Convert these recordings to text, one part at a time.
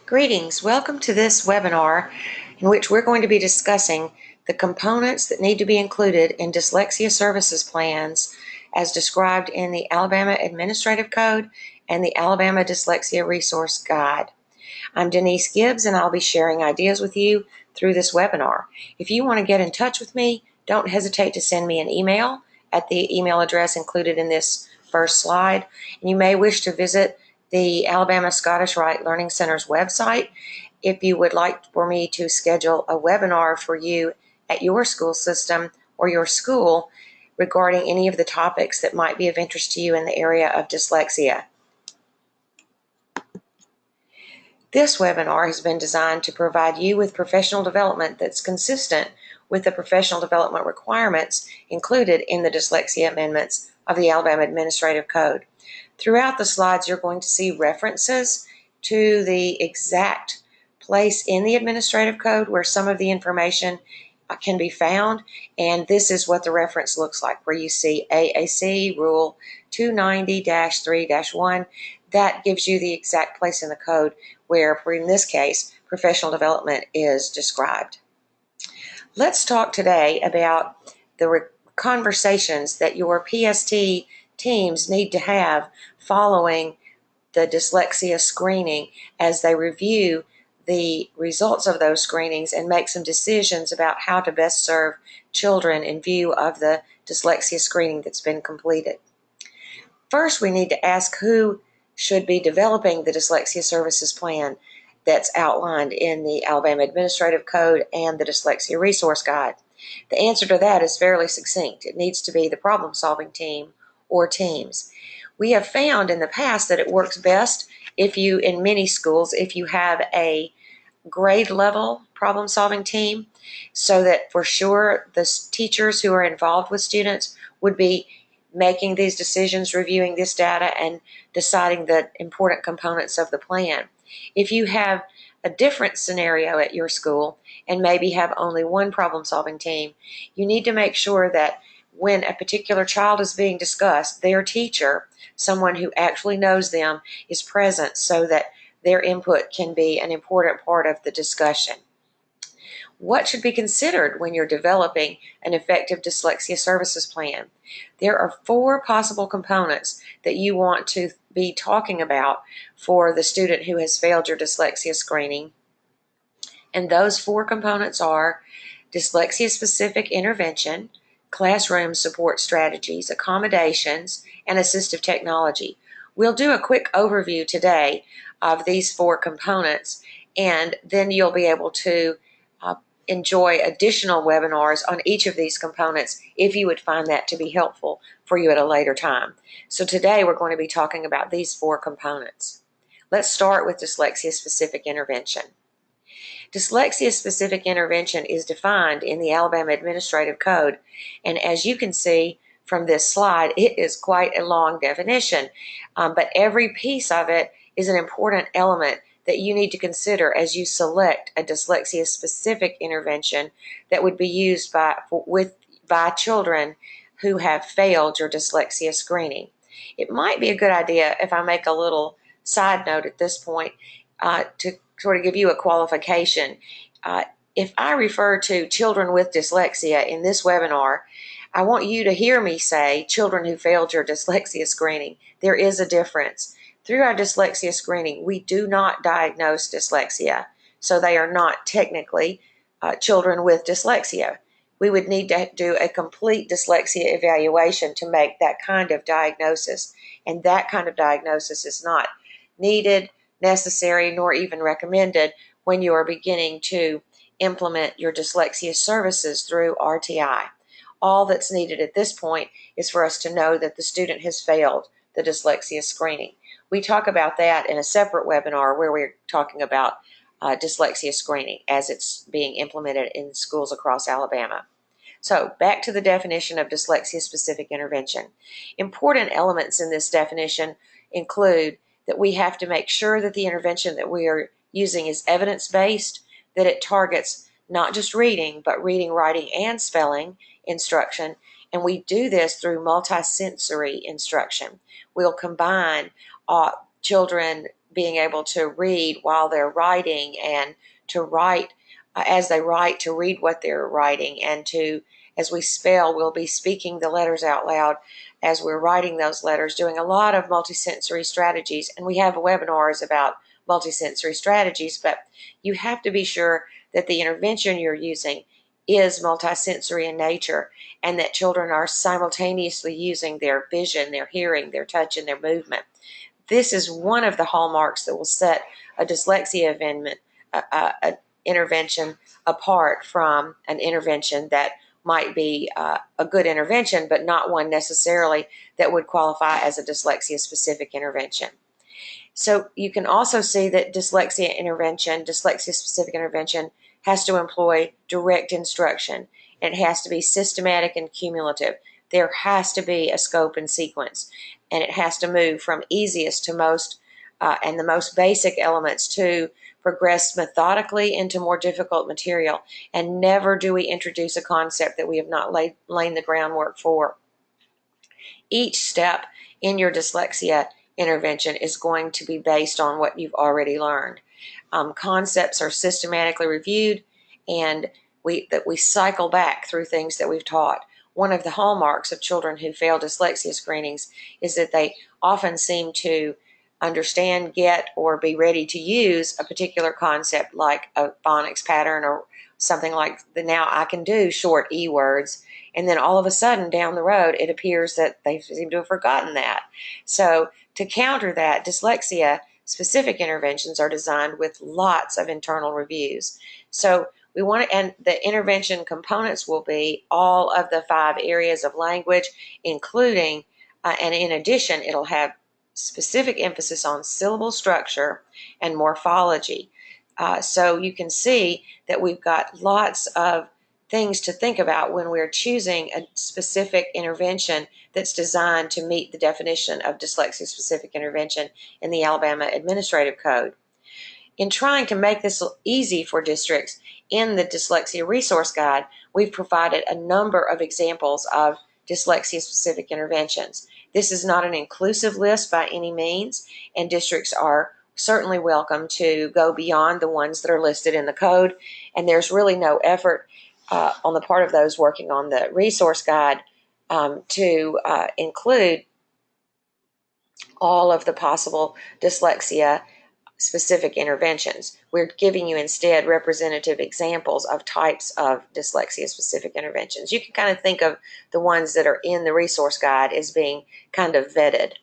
Greetings. Welcome to this webinar in which we're going to be discussing the components that need to be included in dyslexia services plans as described in the Alabama Administrative Code and the Alabama Dyslexia Resource Guide. I'm Denise Gibbs, and I'll be sharing ideas with you through this webinar. If you want to get in touch with me, don't hesitate to send me an email at the email address included in this first slide. And you may wish to visit the Alabama Scottish Rite Learning Center's website if you would like for me to schedule a webinar for you at your school system or your school regarding any of the topics that might be of interest to you in the area of dyslexia. This webinar has been designed to provide you with professional development that's consistent with the professional development requirements included in the dyslexia amendments of the Alabama Administrative Code. Throughout the slides, you're going to see references to the exact place in the Administrative Code where some of the information can be found, and this is what the reference looks like, where you see AAC Rule 290-3-1. That gives you the exact place in the code where, in this case, professional development is described. Let's talk today about the conversations that your PST teams need to have following the dyslexia screening as they review the results of those screenings and make some decisions about how to best serve children in view of the dyslexia screening that's been completed. First, we need to ask who should be developing the dyslexia services plan that's outlined in the Alabama Administrative Code and the Dyslexia Resource Guide. The answer to that is fairly succinct. It needs to be the problem-solving team or teams. We have found in the past that it works best in many schools, if you have a grade level problem-solving team, so that for sure the teachers who are involved with students would be making these decisions, reviewing this data, and deciding the important components of the plan. If you have a different scenario at your school and maybe have only one problem-solving team, you need to make sure that when a particular child is being discussed, their teacher, someone who actually knows them, is present so that their input can be an important part of the discussion. What should be considered when you're developing an effective dyslexia services plan? There are 4 possible components that you want to be talking about for the student who has failed your dyslexia screening. And those 4 components are dyslexia-specific intervention, classroom support strategies, accommodations, and assistive technology. We'll do a quick overview today of these 4 components, and then you'll be able to enjoy additional webinars on each of these components if you would find that to be helpful for you at a later time. So today we're going to be talking about these 4 components. Let's start with dyslexia-specific intervention. Dyslexia-specific intervention is defined in the Alabama Administrative Code, and as you can see from this slide, it is quite a long definition, but every piece of it is an important element that you need to consider as you select a dyslexia-specific intervention that would be used by children who have failed your dyslexia screening. It might be a good idea if I make a little side note at this point to sort of give you a qualification. If I refer to children with dyslexia in this webinar, I want you to hear me say children who failed your dyslexia screening. There is a difference. Through our dyslexia screening, we do not diagnose dyslexia, so they are not technically children with dyslexia. We would need to do a complete dyslexia evaluation to make that kind of diagnosis, and that kind of diagnosis is not needed, necessary, nor even recommended when you are beginning to implement your dyslexia services through RTI. All that's needed at this point is for us to know that the student has failed the dyslexia screening. We talk about that in a separate webinar where we're talking about dyslexia screening as it's being implemented in schools across Alabama. So back to the definition of dyslexia-specific intervention. Important elements in this definition include that we have to make sure that the intervention that we are using is evidence-based, that it targets not just reading, but reading, writing, and spelling instruction, and we do this through multisensory instruction. We'll combine children being able to read while they're writing, and to write as they write, to read what they're writing, and to, as we spell, we'll be speaking the letters out loud as we're writing those letters, doing a lot of multisensory strategies. And we have webinars about multisensory strategies, but you have to be sure that the intervention you're using is multisensory in nature, and that children are simultaneously using their vision, their hearing, their touch, and their movement. This is one of the hallmarks that will set a dyslexia intervention apart from an intervention that might be a good intervention, but not one necessarily that would qualify as a dyslexia-specific intervention. So you can also see that dyslexia-specific intervention, has to employ direct instruction. It has to be systematic and cumulative. There has to be a scope and sequence, and it has to move from easiest to most, and the most basic elements, to progress methodically into more difficult material. And never do we introduce a concept that we have not laid the groundwork for. Each step in your dyslexia intervention is going to be based on what you've already learned. Concepts are systematically reviewed, and we cycle back through things that we've taught. One of the hallmarks of children who fail dyslexia screenings is that they often seem to understand, get, or be ready to use a particular concept, like a phonics pattern or something like the "now I can do" short E words, and then all of a sudden down the road it appears that they seem to have forgotten that. So to counter that, dyslexia specific interventions are designed with lots of internal reviews. So we want to, and the intervention components will be all of the 5 areas of language, including, and in addition, it'll have specific emphasis on syllable structure and morphology. So you can see that we've got lots of things to think about when we're choosing a specific intervention that's designed to meet the definition of dyslexia-specific intervention in the Alabama Administrative Code. In trying to make this easy for districts, in the Dyslexia Resource Guide, we've provided a number of examples of dyslexia-specific interventions. This is not an inclusive list by any means, and districts are certainly welcome to go beyond the ones that are listed in the code, and there's really no effort on the part of those working on the resource guide to include all of the possible dyslexia specific interventions. We're giving you instead representative examples of types of dyslexia specific interventions. You can kind of think of the ones that are in the resource guide as being kind of vetted.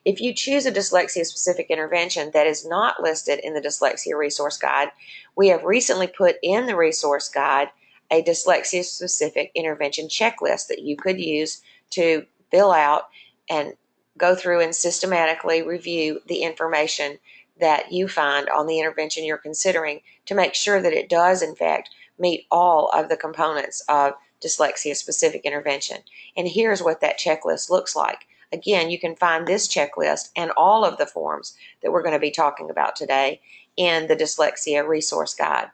If you choose a dyslexia specific intervention that is not listed in the dyslexia resource guide, we have recently put in the resource guide a dyslexia specific intervention checklist that you could use to fill out and go through and systematically review the information that you find on the intervention you're considering, to make sure that it does in fact meet all of the components of dyslexia specific intervention. And here's what that checklist looks like. Again, you can find this checklist and all of the forms that we're going to be talking about today in the Dyslexia Resource Guide.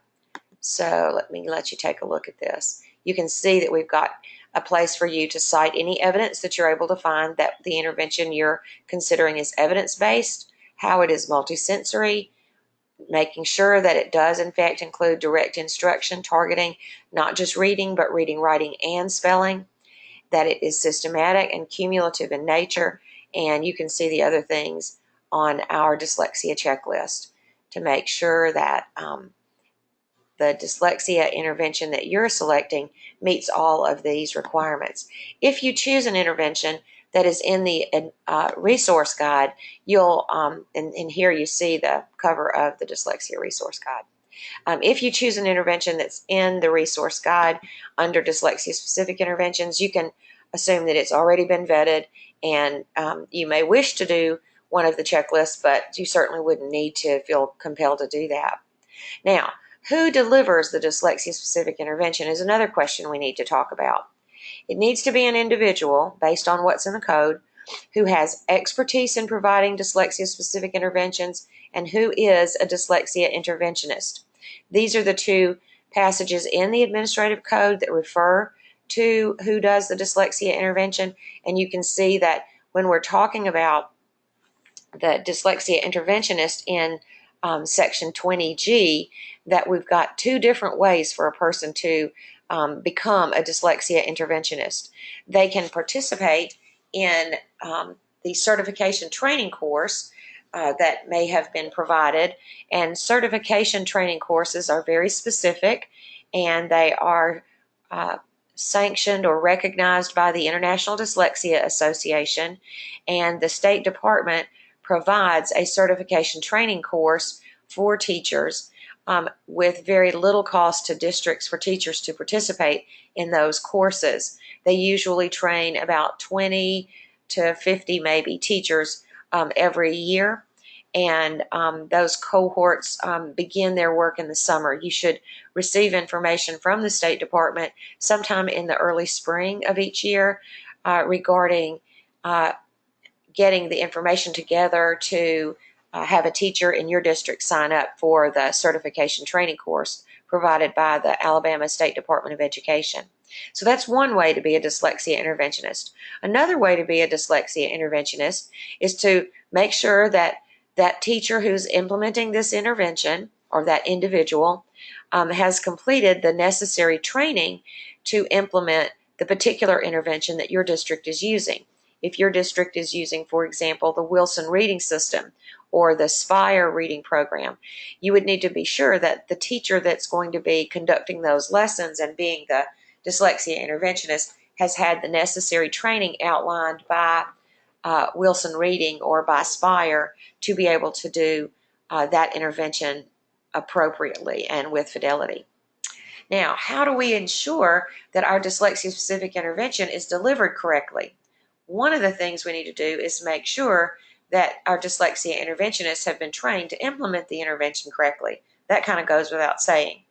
So let me let you take a look at this. You can see that we've got a place for you to cite any evidence that you're able to find that the intervention you're considering is evidence-based, how it is multisensory, making sure that it does in fact include direct instruction, targeting not just reading, but reading, writing, and spelling, that it is systematic and cumulative in nature, and you can see the other things on our dyslexia checklist to make sure that the dyslexia intervention that you're selecting meets all of these requirements. If you choose an intervention that is in the resource guide, you'll, and here you see the cover of the Dyslexia Resource Guide. If you choose an intervention that's in the resource guide under dyslexia-specific interventions, you can assume that it's already been vetted, and you may wish to do one of the checklists, but you certainly wouldn't need to feel compelled to do that. Now, who delivers the dyslexia-specific intervention is another question we need to talk about. It needs to be an individual, based on what's in the code, who has expertise in providing dyslexia-specific interventions and who is a dyslexia interventionist. These are the 2 passages in the administrative code that refer to who does the dyslexia intervention, and you can see that when we're talking about the dyslexia interventionist in section 20G that we've got two different ways for a person to become a dyslexia interventionist. They can participate in the certification training course that may have been provided, and certification training courses are very specific, and they are sanctioned or recognized by the International Dyslexia Association, and the State Department provides a certification training course for teachers with very little cost to districts for teachers to participate in those courses. They usually train about 20 to 50 maybe teachers every year, and those cohorts begin their work in the summer. You should receive information from the State Department sometime in the early spring of each year regarding getting the information together to have a teacher in your district sign up for the certification training course provided by the Alabama State Department of Education. So that's one way to be a dyslexia interventionist. Another way to be a dyslexia interventionist is to make sure that that teacher who's implementing this intervention, or that individual, has completed the necessary training to implement the particular intervention that your district is using. If your district is using, for example, the Wilson reading system or the Spire reading program, you would need to be sure that the teacher that's going to be conducting those lessons and being the dyslexia interventionist has had the necessary training outlined by Wilson Reading or by Spire to be able to do that intervention appropriately and with fidelity. Now, how do we ensure that our dyslexia-specific intervention is delivered correctly? One of the things we need to do is make sure that our dyslexia interventionists have been trained to implement the intervention correctly. That kind of goes without saying.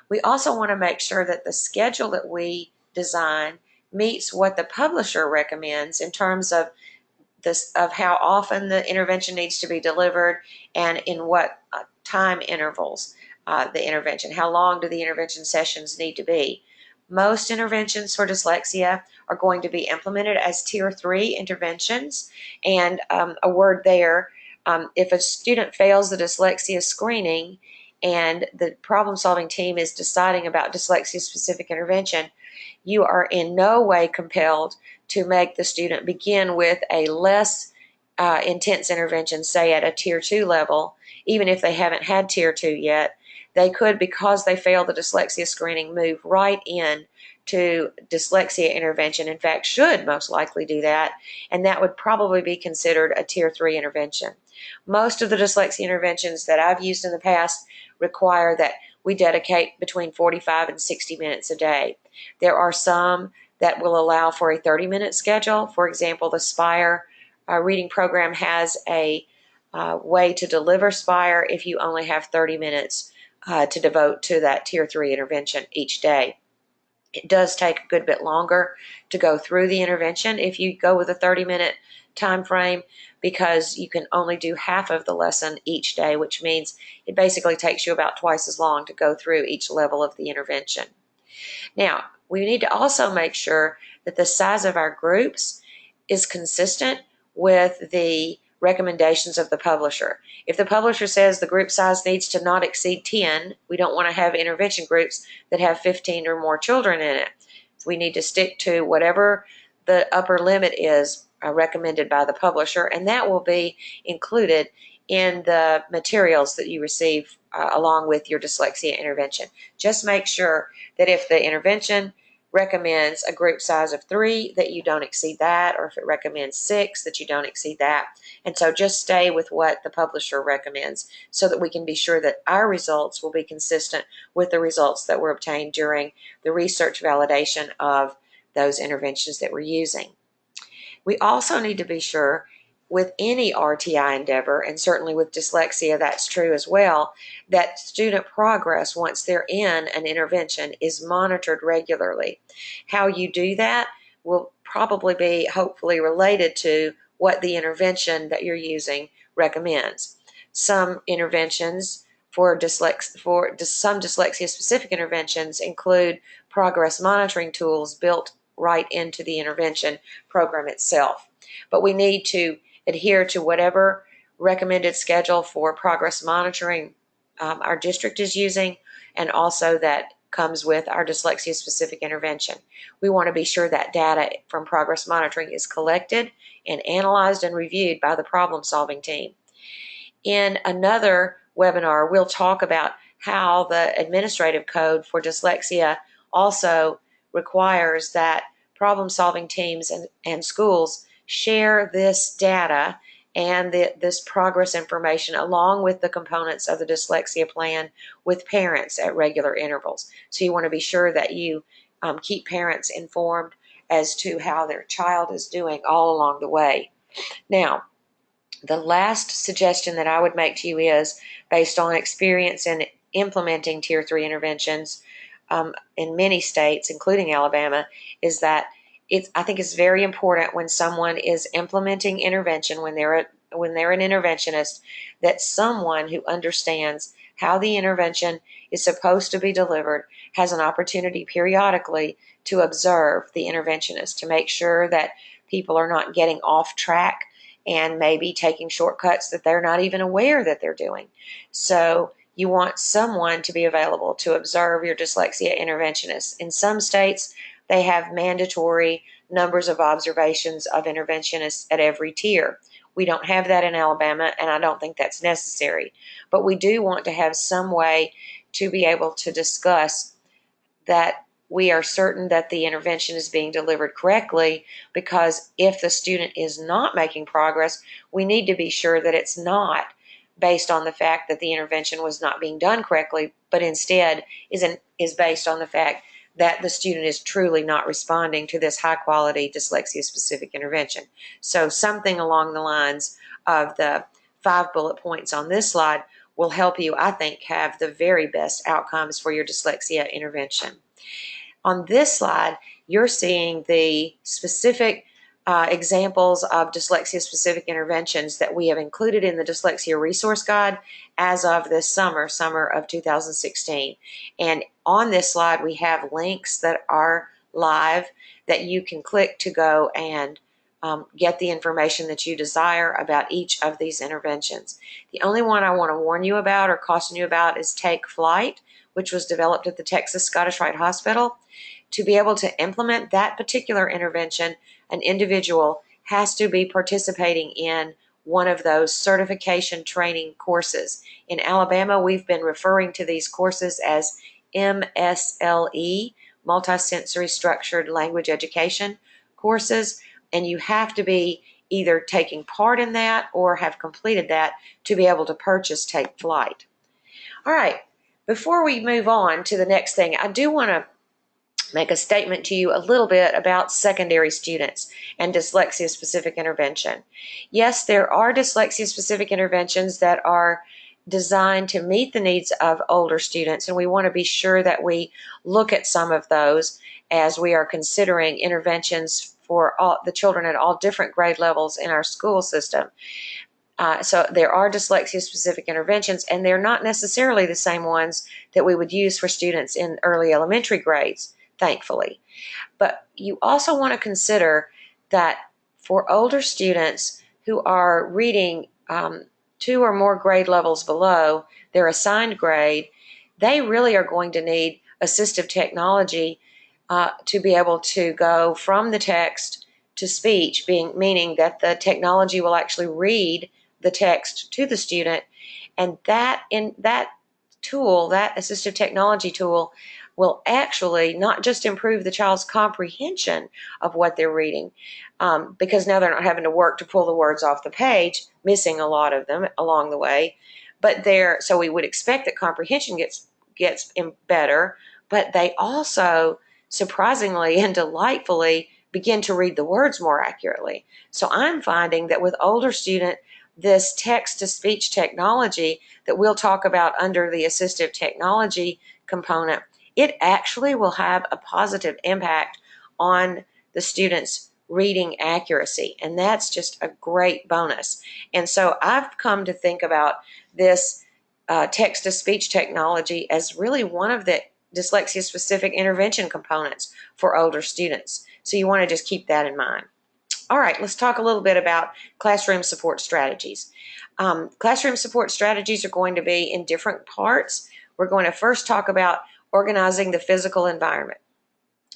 We also want to make sure that the schedule that we design meets what the publisher recommends in terms of how often the intervention needs to be delivered and in what time intervals the intervention. How long do the intervention sessions need to be? Most interventions for dyslexia are going to be implemented as Tier 3 interventions. And a word there, if a student fails the dyslexia screening and the problem-solving team is deciding about dyslexia-specific intervention, you are in no way compelled to make the student begin with a less intense intervention, say at a Tier 2 level, even if they haven't had Tier 2 yet. They could, because they failed the dyslexia screening, move right in to dyslexia intervention. In fact, should most likely do that, and that would probably be considered a Tier 3 intervention. Most of the dyslexia interventions that I've used in the past require that we dedicate between 45 and 60 minutes a day. There are some that will allow for a 30-minute schedule. For example, the Spire reading program has a way to deliver Spire if you only have 30 minutes to devote to that Tier 3 intervention each day. It does take a good bit longer to go through the intervention if you go with a 30-minute time frame, because you can only do half of the lesson each day, which means it basically takes you about twice as long to go through each level of the intervention. Now, we need to also make sure that the size of our groups is consistent with the recommendations of the publisher. If the publisher says the group size needs to not exceed 10, we don't want to have intervention groups that have 15 or more children in it. We need to stick to whatever the upper limit is recommended by the publisher, and that will be included in the materials that you receive along with your dyslexia intervention. Just make sure that if the intervention recommends a group size of 3, that you don't exceed that, or if it recommends 6, that you don't exceed that. And so just stay with what the publisher recommends so that we can be sure that our results will be consistent with the results that were obtained during the research validation of those interventions that we're using. We also need to be sure with any RTI endeavor, and certainly with dyslexia that's true as well, that student progress once they're in an intervention is monitored regularly. How you do that will probably be hopefully related to what the intervention that you're using recommends. Some interventions for some dyslexia-specific interventions include progress monitoring tools built right into the intervention program itself. But we need to adhere to whatever recommended schedule for progress monitoring our district is using, and also that comes with our dyslexia specific intervention. We want to be sure that data from progress monitoring is collected and analyzed and reviewed by the problem solving team. In another webinar, we'll talk about how the administrative code for dyslexia also requires that problem solving teams and schools share this data and this progress information along with the components of the dyslexia plan with parents at regular intervals. So you want to be sure that you keep parents informed as to how their child is doing all along the way. Now, the last suggestion that I would make to you is, based on experience in implementing Tier 3 interventions in many states, including Alabama, is that I think it's very important when someone is implementing intervention, when they're an interventionist, that someone who understands how the intervention is supposed to be delivered has an opportunity periodically to observe the interventionist, to make sure that people are not getting off track and maybe taking shortcuts that they're not even aware that they're doing. So you want someone to be available to observe your dyslexia interventionist. In some states, they have mandatory numbers of observations of interventionists at every tier. We don't have that in Alabama, and I don't think that's necessary. But we do want to have some way to be able to discuss that we are certain that the intervention is being delivered correctly, because if the student is not making progress, we need to be sure that it's not based on the fact that the intervention was not being done correctly, but instead is based on the fact that the student is truly not responding to this high-quality dyslexia-specific intervention. So something along the lines of the 5 bullet points on this slide will help you, I think, have the very best outcomes for your dyslexia intervention. On this slide, you're seeing the specific examples of dyslexia-specific interventions that we have included in the Dyslexia Resource Guide as of this summer of 2016. And on this slide, we have links that are live that you can click to go and get the information that you desire about each of these interventions. The only one I want to warn you about or caution you about is Take Flight, which was developed at the Texas Scottish Rite Hospital. To be able to implement that particular intervention, an individual has to be participating in one of those certification training courses. In Alabama, we've been referring to these courses as MSLE, Multisensory Structured Language Education courses, and you have to be either taking part in that or have completed that to be able to purchase Take Flight. All right, before we move on to the next thing, I do want to make a statement to you a little bit about secondary students and dyslexia-specific intervention. Yes, there are dyslexia-specific interventions that are designed to meet the needs of older students, and we want to be sure that we look at some of those as we are considering interventions for all the children at all different grade levels in our school system. So there are dyslexia-specific interventions, and they're not necessarily the same ones that we would use for students in early elementary grades, thankfully. But you also want to consider that for older students who are reading 2 or more grade levels below their assigned grade, they really are going to need assistive technology to be able to go from the text to speech, meaning that the technology will actually read the text to the student, and that tool, that assistive technology tool, will actually not just improve the child's comprehension of what they're reading, because now they're not having to work to pull the words off the page, missing a lot of them along the way, but so we would expect that comprehension gets better, but they also surprisingly and delightfully begin to read the words more accurately. So I'm finding that with older students, this text-to-speech technology that we'll talk about under the assistive technology component, it actually will have a positive impact on the student's reading accuracy, and that's just a great bonus. And so I've come to think about this text-to-speech technology as really one of the dyslexia-specific intervention components for older students. So you want to just keep that in mind. All right, let's talk a little bit about classroom support strategies. Classroom support strategies are going to be in different parts. We're going to first talk about organizing the physical environment.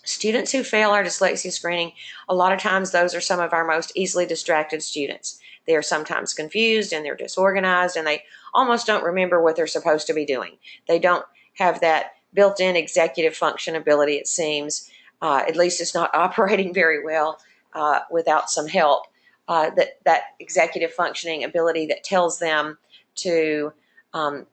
Students who fail our dyslexia screening, a lot of times those are some of our most easily distracted students. They are sometimes confused and they're disorganized and they almost don't remember what they're supposed to be doing. They don't have that built-in executive function ability, it seems. At least it's not operating very well without some help. That executive functioning ability that tells them to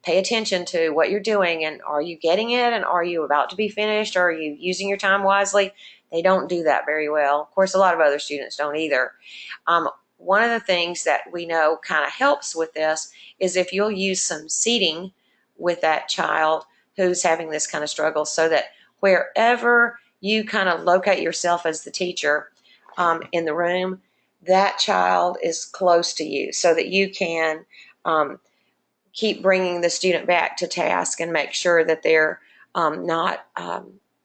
pay attention to what you're doing and are you getting it and are you about to be finished or are you using your time wisely? They don't do that very well. Of course, a lot of other students don't either. One of the things that we know kind of helps with this is if you'll use some seating with that child who's having this kind of struggle so that wherever you kind of locate yourself as the teacher in the room, that child is close to you so that you can keep bringing the student back to task and make sure that they're not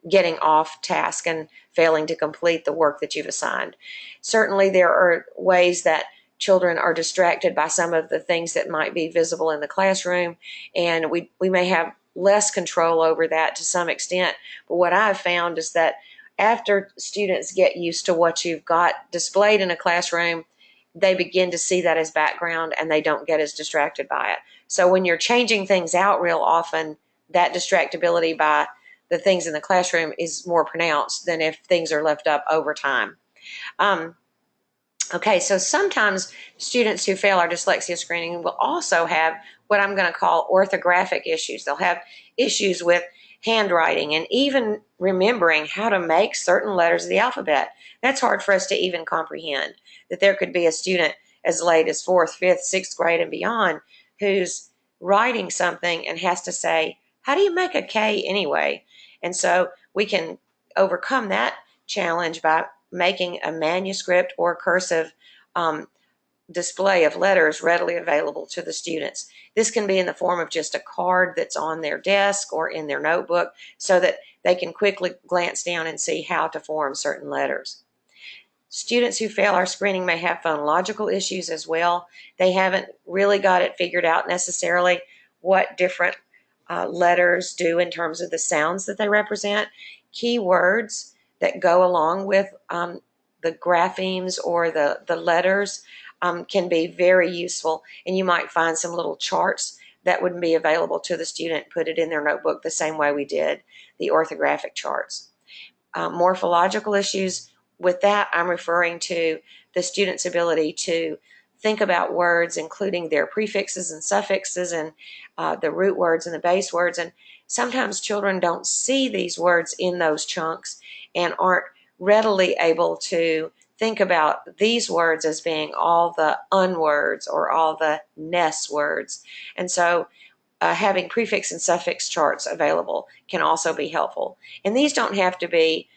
getting off task and failing to complete the work that you've assigned. Certainly there are ways that children are distracted by some of the things that might be visible in the classroom, and we may have less control over that to some extent. But what I've found is that after students get used to what you've got displayed in a classroom, they begin to see that as background and they don't get as distracted by it. So when you're changing things out real often, that distractibility by the things in the classroom is more pronounced than if things are left up over time. Okay, so sometimes students who fail our dyslexia screening will also have what I'm going to call orthographic issues. They'll have issues with handwriting and even remembering how to make certain letters of the alphabet. That's hard for us to even comprehend, that there could be a student as late as 4th, 5th, 6th grade and beyond who's writing something and has to say, how do you make a K anyway? And so we can overcome that challenge by making a manuscript or cursive display of letters readily available to the students. This can be in the form of just a card that's on their desk or in their notebook so that they can quickly glance down and see how to form certain letters. Students who fail our screening may have phonological issues as well. They haven't really got it figured out necessarily what different letters do in terms of the sounds that they represent. Key words that go along with the graphemes or the letters can be very useful, and you might find some little charts that would be available to the student, put it in their notebook the same way we did the orthographic charts. Morphological issues, with that I'm referring to the student's ability to think about words, including their prefixes and suffixes and the root words and the base words, and sometimes children don't see these words in those chunks and aren't readily able to think about these words as being all the unwords or all the ness words. And so having prefix and suffix charts available can also be helpful. And these don't have to be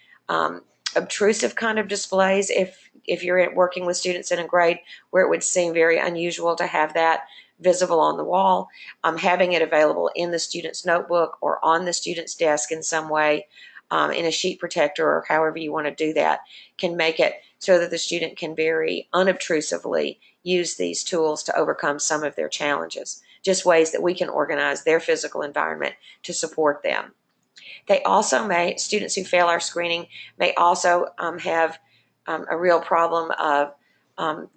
obtrusive kind of displays if you're working with students in a grade where it would seem very unusual to have that visible on the wall. Having it available in the student's notebook or on the student's desk in some way, in a sheet protector or however you want to do that, can make it so that the student can very unobtrusively use these tools to overcome some of their challenges. Just ways that we can organize their physical environment to support them. They also students who fail our screening may also have a real problem of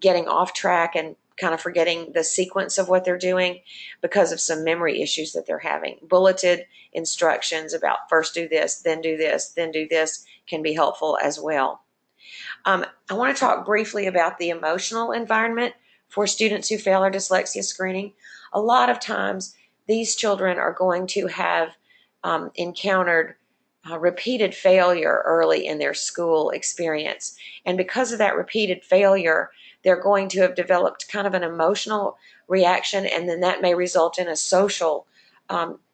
getting off track and kind of forgetting the sequence of what they're doing because of some memory issues that they're having. Bulleted instructions about first do this, then do this, then do this can be helpful as well. I want to talk briefly about the emotional environment for students who fail our dyslexia screening. A lot of times these children are going to have encountered repeated failure early in their school experience. And because of that repeated failure, they're going to have developed kind of an emotional reaction, and then that may result in a social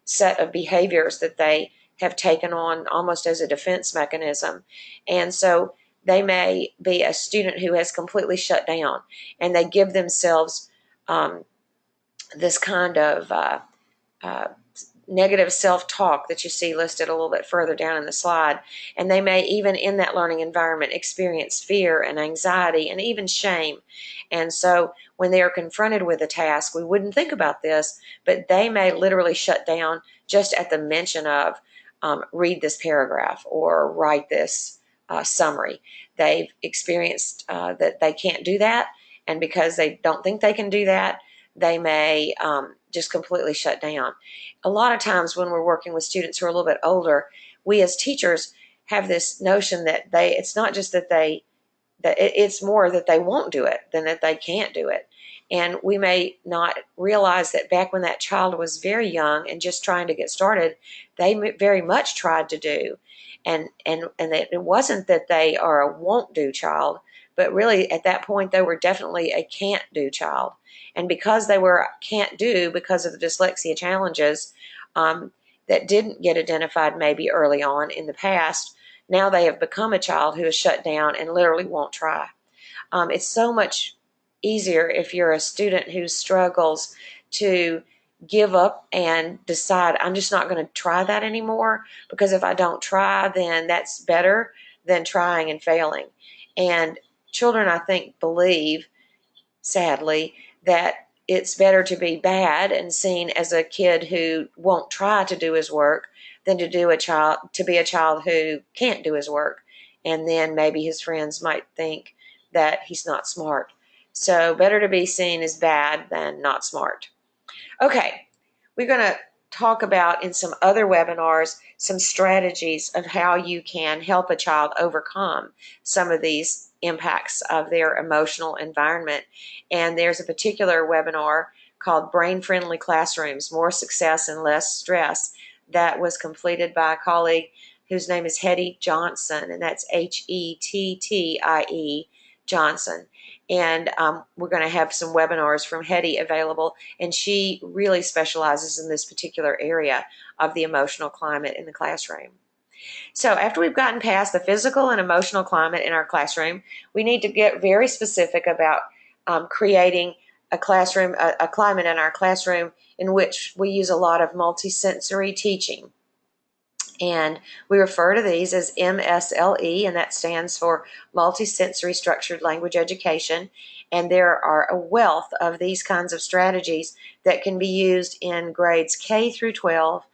set of behaviors that they have taken on almost as a defense mechanism. And so they may be a student who has completely shut down, and they give themselves this kind of negative self-talk that you see listed a little bit further down in the slide. And they may, even in that learning environment, experience fear and anxiety and even shame. And so when they are confronted with a task, we wouldn't think about this, but they may literally shut down just at the mention of read this paragraph or write this summary. They've experienced that they can't do that, and because they don't think they can do that, they may just completely shut down. A lot of times when we're working with students who are a little bit older, we as teachers have this notion that it's not just that it's more that they won't do it than that they can't do it. And we may not realize that back when that child was very young and just trying to get started, they very much tried to do. And that it wasn't that they are a won't do child, but really at that point they were definitely a can't do child. And because they were can't do because of the dyslexia challenges that didn't get identified maybe early on in the past, now they have become a child who is shut down and literally won't try. It's so much easier if you're a student who struggles to give up and decide, I'm just not going to try that anymore, because if I don't try, then that's better than trying and failing. And children, I think, believe, sadly, that it's better to be bad and seen as a kid who won't try to do his work than to be a child who can't do his work. And then maybe his friends might think that he's not smart. So better to be seen as bad than not smart. Okay, we're going to talk about in some other webinars some strategies of how you can help a child overcome some of these impacts of their emotional environment. And there's a particular webinar called Brain Friendly Classrooms, More Success and Less Stress, that was completed by a colleague whose name is Hetty Johnson, and that's Hettie Johnson. And we're going to have some webinars from Hetty available, and she really specializes in this particular area of the emotional climate in the classroom. So after we've gotten past the physical and emotional climate in our classroom, we need to get very specific about creating a climate in our classroom in which we use a lot of multisensory teaching. And we refer to these as MSLE, and that stands for Multisensory Structured Language Education. And there are a wealth of these kinds of strategies that can be used in grades K through 12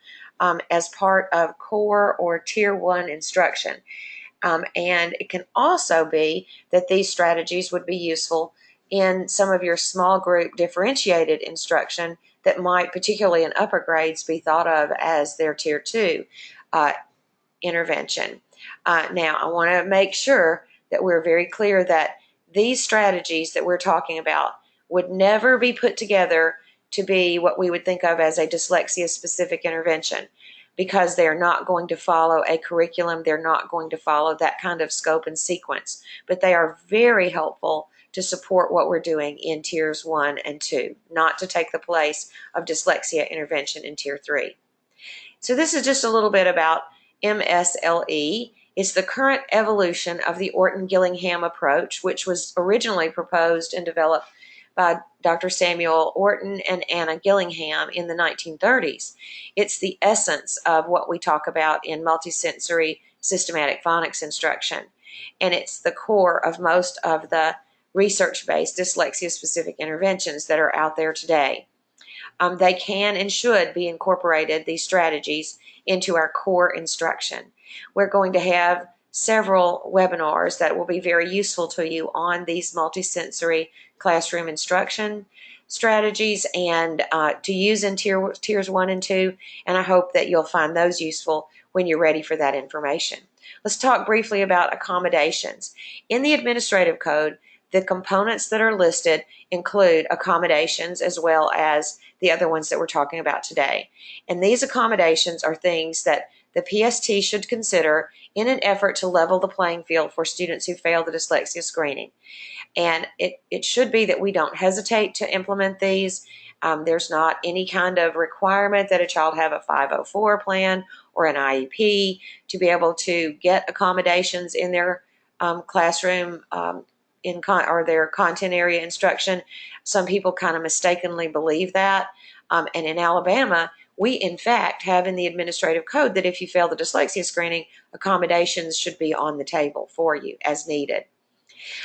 as part of core or tier 1 instruction. And it can also be that these strategies would be useful in some of your small group differentiated instruction that might, particularly in upper grades, be thought of as their tier 2 intervention. Now, I want to make sure that we're very clear that these strategies that we're talking about would never be put together to be what we would think of as a dyslexia-specific intervention, because they're not going to follow a curriculum. They're not going to follow that kind of scope and sequence, but they are very helpful to support what we're doing in tiers 1 and 2, not to take the place of dyslexia intervention in tier 3. So this is just a little bit about MSLE. It's the current evolution of the Orton-Gillingham approach, which was originally proposed and developed by Dr. Samuel Orton and Anna Gillingham in the 1930s. It's the essence of what we talk about in multisensory systematic phonics instruction, and it's the core of most of the research-based dyslexia-specific interventions that are out there today. They can and should be incorporated, these strategies, into our core instruction. We're going to have several webinars that will be very useful to you on these multisensory classroom instruction strategies and to use in tiers 1 and 2, and I hope that you'll find those useful when you're ready for that information. Let's talk briefly about accommodations. In the administrative code, the components that are listed include accommodations as well as the other ones that we're talking about today. And these accommodations are things that the PST should consider in an effort to level the playing field for students who fail the dyslexia screening. And it should be that we don't hesitate to implement these. There's not any kind of requirement that a child have a 504 plan or an IEP to be able to get accommodations in their classroom or their content area instruction. Some people kind of mistakenly believe that. And in Alabama, we in fact have in the administrative code that if you fail the dyslexia screening, accommodations should be on the table for you as needed.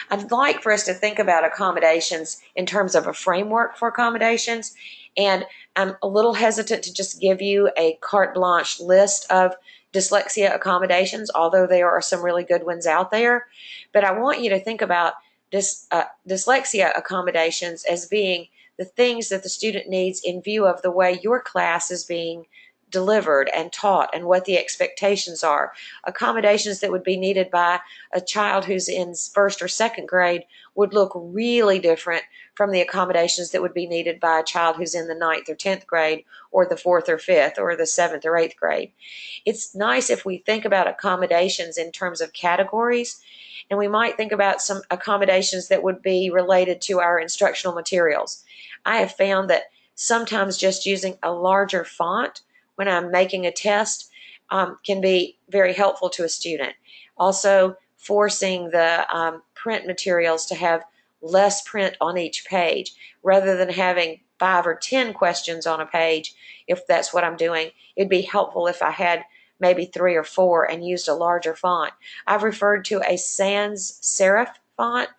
I'd like for us to think about accommodations in terms of a framework for accommodations. And I'm a little hesitant to just give you a carte blanche list of dyslexia accommodations, although there are some really good ones out there. But I want you to think about dyslexia accommodations as being the things that the student needs in view of the way your class is being delivered and taught and what the expectations are. Accommodations that would be needed by a child who's in first or second grade would look really different from the accommodations that would be needed by a child who's in the ninth or 10th grade or the fourth or fifth or the seventh or eighth grade. It's nice if we think about accommodations in terms of categories, and we might think about some accommodations that would be related to our instructional materials. I have found that sometimes just using a larger font when I'm making a test can be very helpful to a student. Also, forcing the print materials to have less print on each page rather than having 5 or 10 questions on a page. If that's what I'm doing, it'd be helpful if I had maybe 3 or 4 and used a larger font. I've referred to a sans serif font.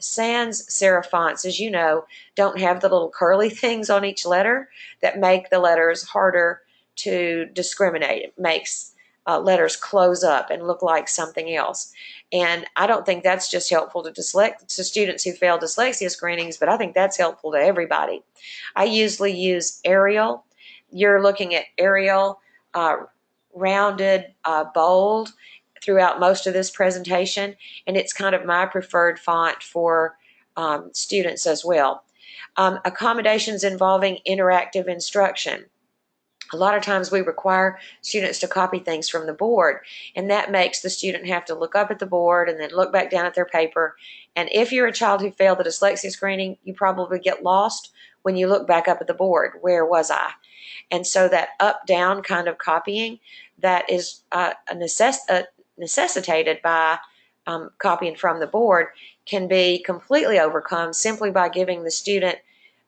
Sans serif fonts, as you know, don't have the little curly things on each letter that make the letters harder to discriminate. It makes letters close up and look like something else. And I don't think that's just helpful to students who fail dyslexia screenings, but I think that's helpful to everybody. I usually use Arial. You're looking at Arial, rounded, bold throughout most of this presentation, and it's kind of my preferred font for students as well. Accommodations involving interactive instruction. A lot of times we require students to copy things from the board, and that makes the student have to look up at the board and then look back down at their paper. And if you're a child who failed the dyslexia screening, you probably get lost when you look back up at the board. Where was I? And so that up-down kind of copying that is necessitated by copying from the board can be completely overcome simply by giving the student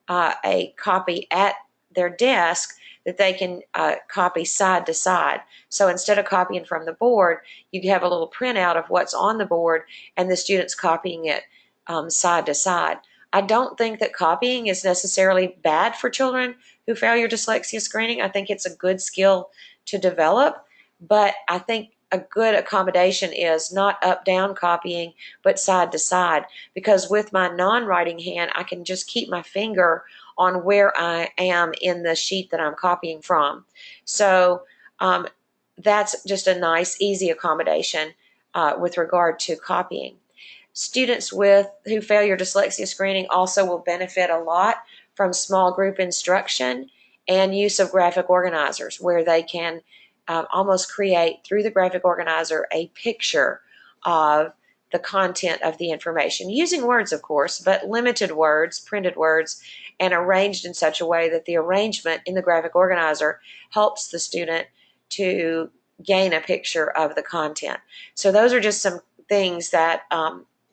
a copy at their desk that they can copy side to side. So instead of copying from the board, you have a little printout of what's on the board and the student's copying it side to side. I don't think that copying is necessarily bad for children who fail your dyslexia screening. I think it's a good skill to develop, but I think a good accommodation is not up-down copying, but side to side, because with my non-writing hand, I can just keep my finger on where I am in the sheet that I'm copying from. So that's just a nice, easy accommodation with regard to copying. Students who fail your dyslexia screening also will benefit a lot from small group instruction and use of graphic organizers, where they can almost create, through the graphic organizer, a picture of the content of the information, using words, of course, but limited words, printed words, and arranged in such a way that the arrangement in the graphic organizer helps the student to gain a picture of the content. So those are just some things that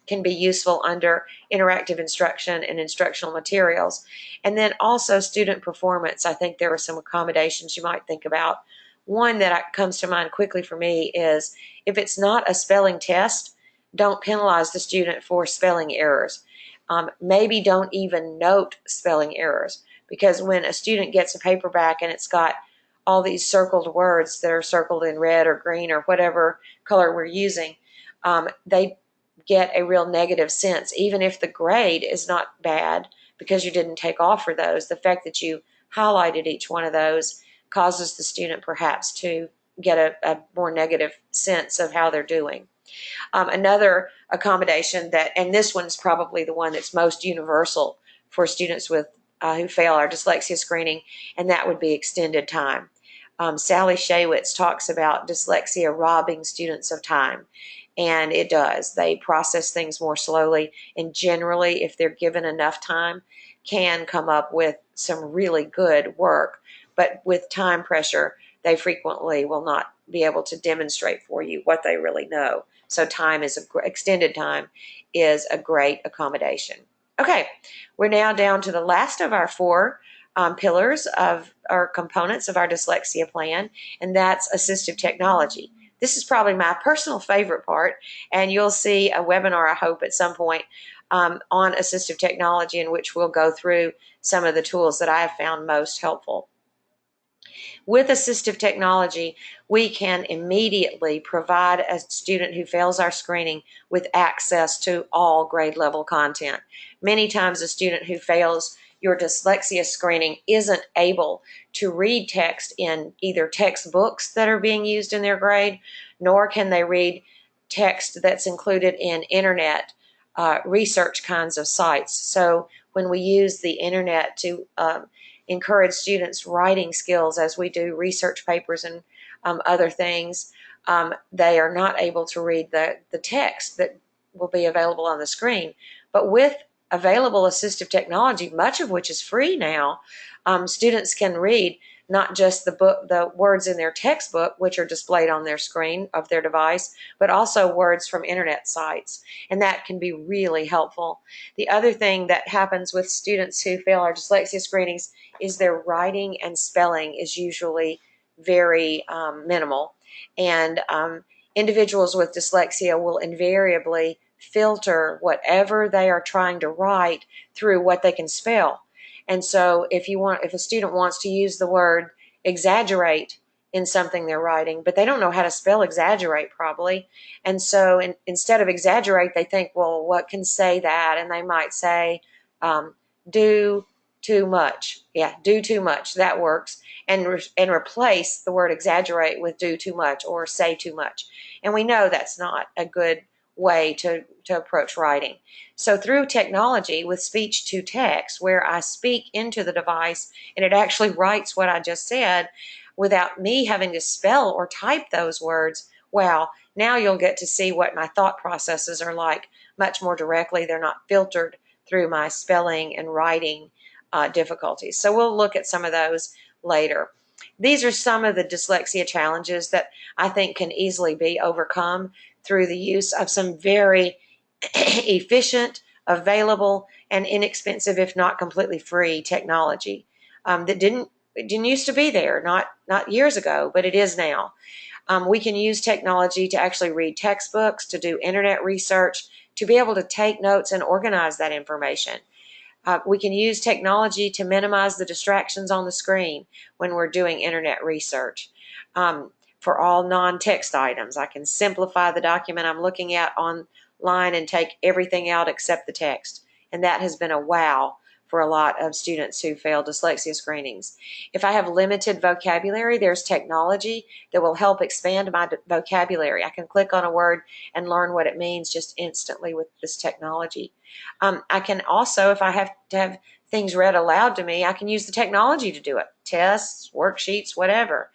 can be useful under interactive instruction and instructional materials. And then also student performance. I think there are some accommodations you might think about. One that comes to mind quickly for me is if it's not a spelling test, don't penalize the student for spelling errors. Maybe don't even note spelling errors, because when a student gets a paperback and it's got all these circled words that are circled in red or green or whatever color we're using, they get a real negative sense. Even if the grade is not bad because you didn't take off for those, the fact that you highlighted each one of those causes the student perhaps to get a more negative sense of how they're doing. Another accommodation that, and this one's probably the one that's most universal for students with who fail our dyslexia screening, and that would be extended time. Sally Shaywitz talks about dyslexia robbing students of time, and it does. They process things more slowly, and generally, if they're given enough time, can come up with some really good work. But with time pressure, they frequently will not be able to demonstrate for you what they really know. So extended time is a great accommodation. Okay, we're now down to the last of our 4 pillars of or components of our dyslexia plan, and that's assistive technology. This is probably my personal favorite part, and you'll see a webinar, I hope, at some point on assistive technology, in which we'll go through some of the tools that I have found most helpful. With assistive technology, we can immediately provide a student who fails our screening with access to all grade level content. Many times a student who fails your dyslexia screening isn't able to read text in either textbooks that are being used in their grade, nor can they read text that's included in internet research kinds of sites. So when we use the internet to encourage students' writing skills as we do research papers and other things, they are not able to read the text that will be available on the screen. But with available assistive technology, much of which is free now, students can read not just the words in their textbook, which are displayed on their screen of their device, but also words from internet sites. And that can be really helpful. The other thing that happens with students who fail our dyslexia screenings is their writing and spelling is usually very minimal. And individuals with dyslexia will invariably filter whatever they are trying to write through what they can spell. And so if a student wants to use the word exaggerate in something they're writing, but they don't know how to spell exaggerate probably, and so instead of exaggerate, they think, well, what can say that? And they might say do too much. Yeah, do too much. That works. And replace the word exaggerate with do too much or say too much. And we know that's not a good way to approach writing. So through technology with speech to text, where I speak into the device and it actually writes what I just said without me having to spell or type those words, wow, now you'll get to see what my thought processes are like much more directly. They're not filtered through my spelling and writing difficulties. So we'll look at some of those later. These are some of the dyslexia challenges that I think can easily be overcome through the use of some very efficient, available, and inexpensive, if not completely free, technology that didn't used to be there, not years ago, but it is now. We can use technology to actually read textbooks, to do internet research, to be able to take notes and organize that information. We can use technology to minimize the distractions on the screen when we're doing internet research. For all non-text items, I can simplify the document I'm looking at online and take everything out except the text. And that has been a wow for a lot of students who fail dyslexia screenings. If I have limited vocabulary, there's technology that will help expand my vocabulary. I can click on a word and learn what it means just instantly with this technology. I can also, if I have to have things read aloud to me, I can use the technology to do it. Tests, worksheets, whatever.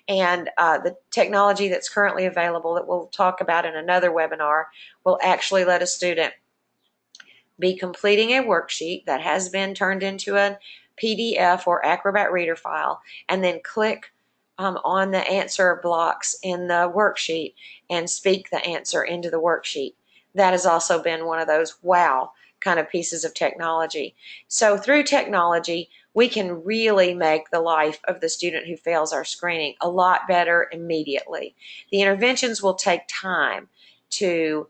And the technology that's currently available that we'll talk about in another webinar will actually let a student be completing a worksheet that has been turned into a PDF or Acrobat Reader file, and then click on the answer blocks in the worksheet and speak the answer into the worksheet. That has also been one of those wow kind of pieces of technology. So through technology, we can really make the life of the student who fails our screening a lot better immediately. The interventions will take time to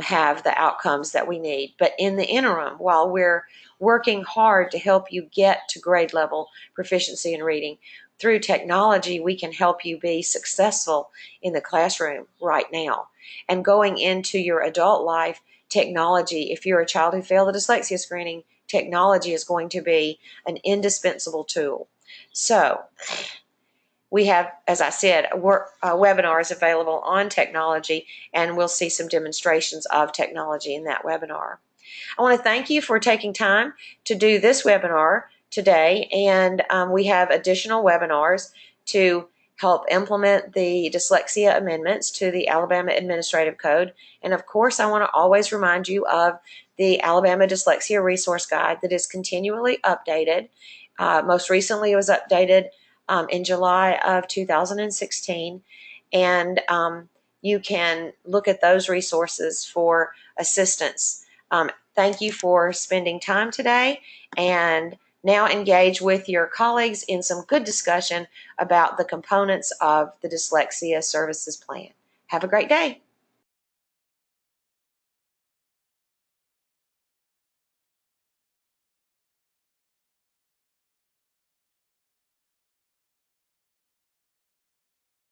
have the outcomes that we need. But in the interim, while we're working hard to help you get to grade level proficiency in reading, through technology, we can help you be successful in the classroom right now. And going into your adult life, technology, if you're a child who failed the dyslexia screening, technology is going to be an indispensable tool. So we have, as I said, webinars available on technology, and we'll see some demonstrations of technology in that webinar. I want to thank you for taking time to do this webinar today, and we have additional webinars to help implement the dyslexia amendments to the Alabama Administrative Code. And of course, I want to always remind you of the Alabama Dyslexia Resource Guide that is continually updated. Most recently, it was updated in July of 2016, and you can look at those resources for assistance. Thank you for spending time today, and Now engage with your colleagues in some good discussion about the components of the Dyslexia Services Plan. Have a great day.